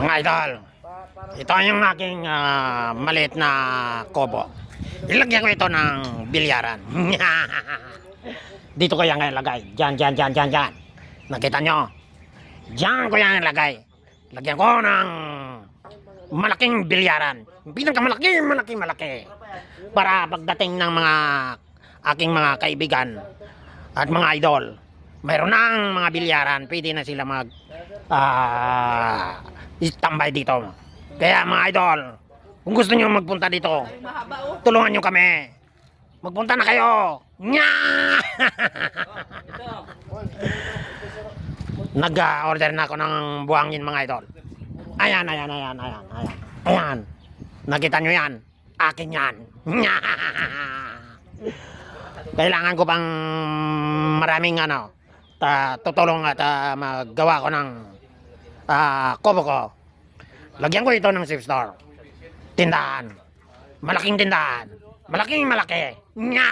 Mga idol, ito yung aking maliit na kobo. Ilagyan ko ito ng bilyaran. Dito ko yan ilagay. Diyan. Nakita nyo? Diyan ko yan ilagay. Lagyan ko ng malaking bilyaran. Malaki. Para pagdating ng mga aking mga kaibigan at mga idol, mayroon ng mga bilyaran, pwede na sila mag tambay dito. Kaya mga idol, kung gusto nyo magpunta dito, tulungan nyo kami. Magpunta na kayo. Nya! Nag-order na ako ng buhangin mga idol. Ayan. Nakita nyo yan? Akin yan. Nya! Kailangan ko pang maraming tutulong at maggawa ko ng kobo ko. Lagyan ko ito ng safe store. Tindahan. Malaking tindahan. Malaki. Nya!